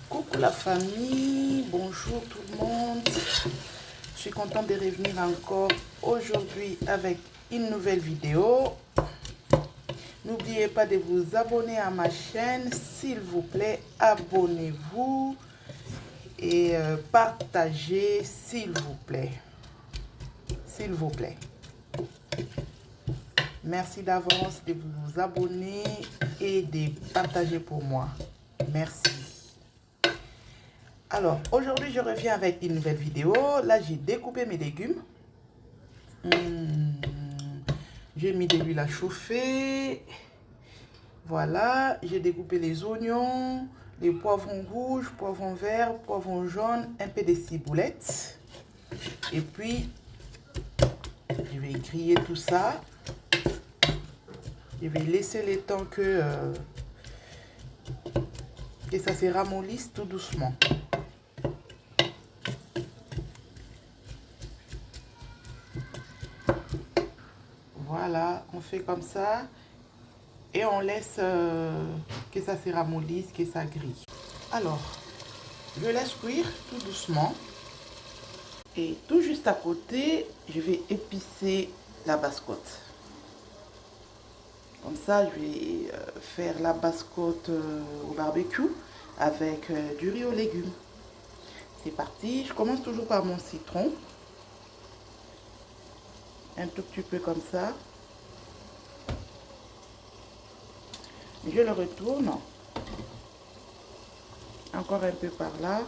Coucou la famille, bonjour tout le monde. Je suis contente de revenir encore aujourd'hui avec une nouvelle vidéo. N'oubliez pas de vous abonner à ma chaîne, s'il vous plaît, abonnez-vous et partagez, s'il vous plaît. S'il vous plaît. Merci d'avance de vous abonner et de partager pour moi. Merci. Alors, aujourd'hui, je reviens avec une nouvelle vidéo. Là, j'ai découpé mes légumes. J'ai mis de l'huile à chauffer. Voilà, j'ai découpé les oignons, les poivrons rouges, poivrons verts, poivrons jaunes, un peu de ciboulette. Et puis, je vais griller tout ça. Je vais laisser le temps que ça se ramollisse tout doucement. Voilà, on fait comme ça et on laisse que ça se ramollisse, que ça grille. Alors, je laisse cuire tout doucement. Et tout juste à côté, je vais épicer la basse-côte. Comme ça, je vais faire la basse-côte au barbecue avec du riz aux légumes. C'est parti, je commence toujours par mon citron. Un tout petit peu comme ça. Je le retourne. Encore un peu par là.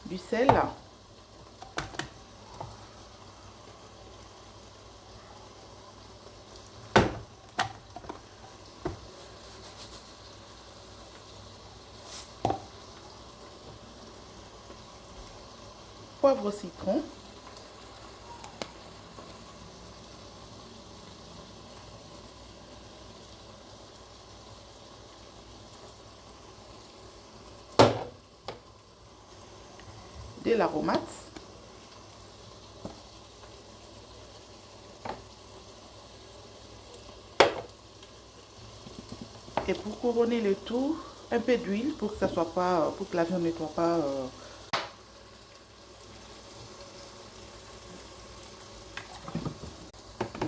Du sel. Poivre citron. De l'aromate. Et pour couronner le tout, un peu d'huile pour que ça soit pas, pour que la viande ne soit pas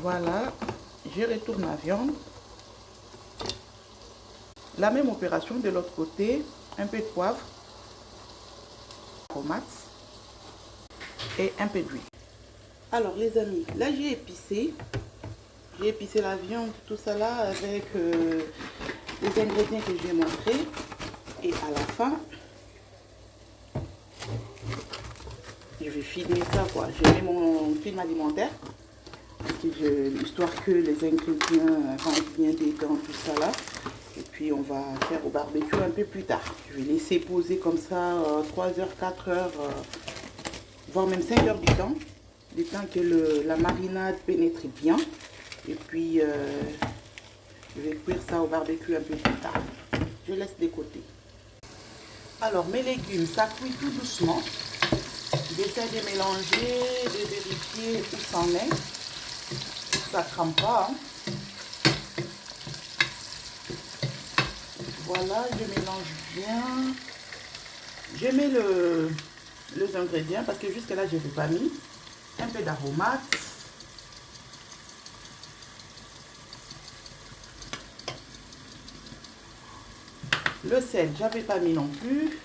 voilà, je retourne la viande. La même opération de l'autre côté, un peu de poivre, tomate et un peu d'huile. Alors les amis, là j'ai épicé la viande, tout ça là avec les ingrédients que j'ai montrés. Et à la fin, je vais filmer ça quoi. Je mets mon film alimentaire. Histoire que les ingrédients rentrent bien dedans, tout ça là. Et puis on va faire au barbecue un peu plus tard. Je vais laisser poser comme ça 3 heures, 4 heures, voire même 5 heures du temps que la marinade pénètre bien. Et puis je vais cuire ça au barbecue un peu plus tard. Je laisse de côté. Alors mes légumes, ça cuit tout doucement. J'essaie de mélanger, de vérifier où c'en est. Ça crame pas. Hein. Voilà, je mélange bien. Je mets les ingrédients parce que jusque là je n'ai pas mis. Un peu d'aromate. Le sel, j'avais pas mis non plus.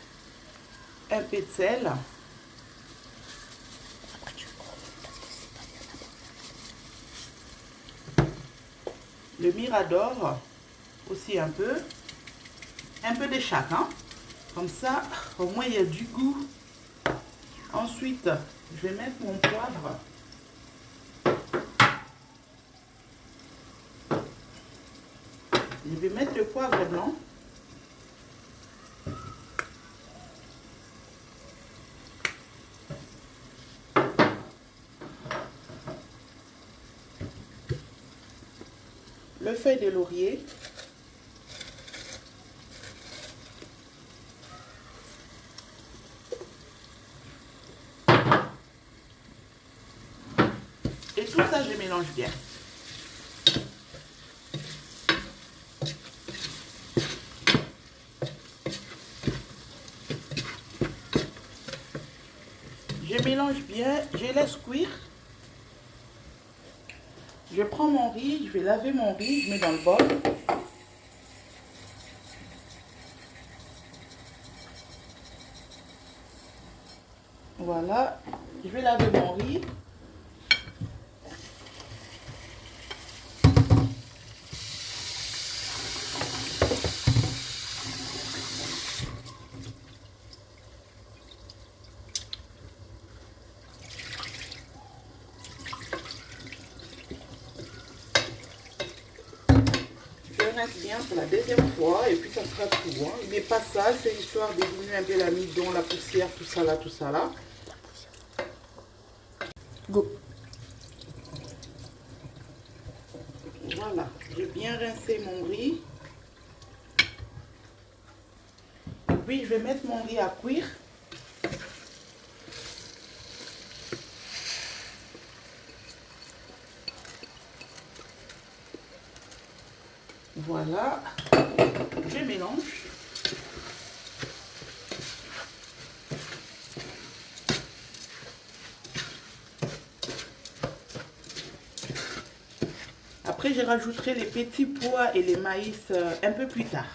Un peu de sel. Le mirador aussi un peu de chaque, hein? Comme ça au moins il y a du goût. Ensuite je vais mettre mon poivre, je vais mettre le poivre blanc, le feuille de laurier, tout ça, je mélange bien. Je mélange bien, je laisse cuire. Je prends mon riz, je vais laver mon riz, je mets dans le bol. Voilà, je vais laver mon riz. Je rince bien pour la deuxième fois et puis ça sera tout. Hein. Il n'est pas sale, c'est histoire d'éliminer un peu l'amidon, la poussière, tout ça là, tout ça là. Go. Voilà, j'ai bien rincé mon riz. Et puis je vais mettre mon riz à cuire. Voilà, je mélange. Après, je rajouterai les petits pois et les maïs un peu plus tard.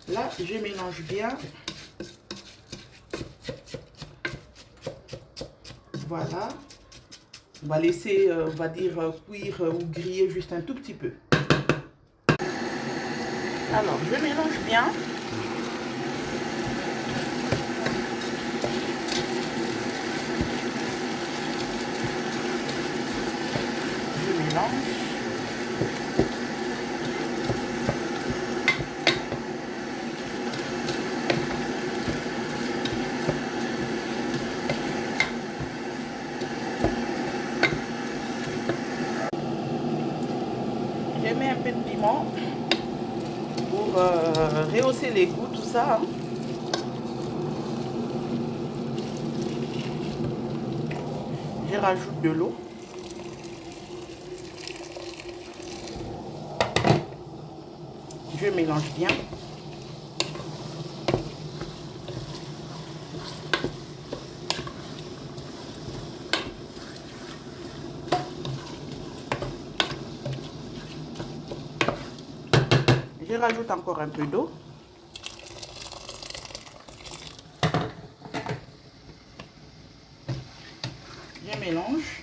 Là, je mélange bien. Voilà. On va laisser, on va dire, cuire ou griller juste un tout petit peu. Alors, je mélange bien. Je mélange. Je mets un peu de piment pour rehausser les goûts, tout ça. Hein. Je rajoute de l'eau. Je mélange bien. Je rajoute encore un peu d'eau. Je mélange.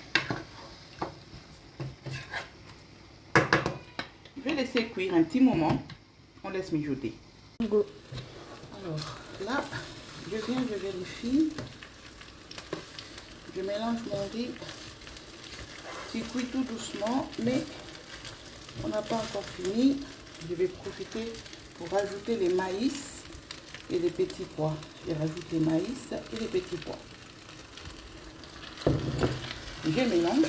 Je vais laisser cuire un petit moment. On laisse mijoter. Go. Alors là, je vérifie. Je mélange mon riz qui cuit tout doucement, mais on n'a pas encore fini. Je vais profiter pour rajouter les maïs et les petits pois. Je rajoute les maïs et les petits pois. Je mélange.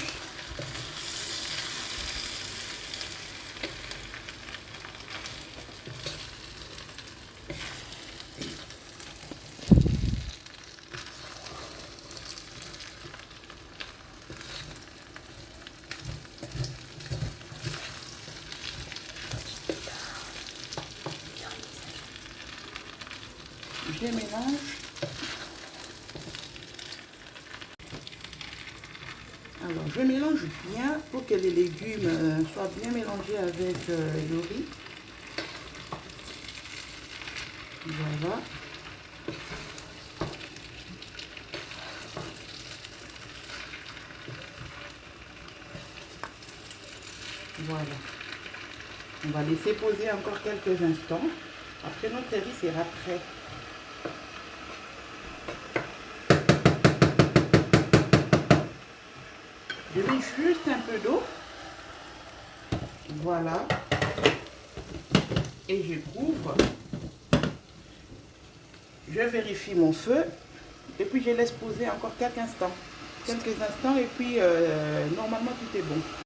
Je mélange. Alors, je mélange bien pour que les légumes soient bien mélangés avec le riz. Voilà. Voilà. On va laisser poser encore quelques instants. Après, notre riz sera prêt. Je mets juste un peu d'eau. Voilà. Et je couvre. Je vérifie mon feu. Et puis je laisse poser encore quelques instants. Et puis normalement tout est bon.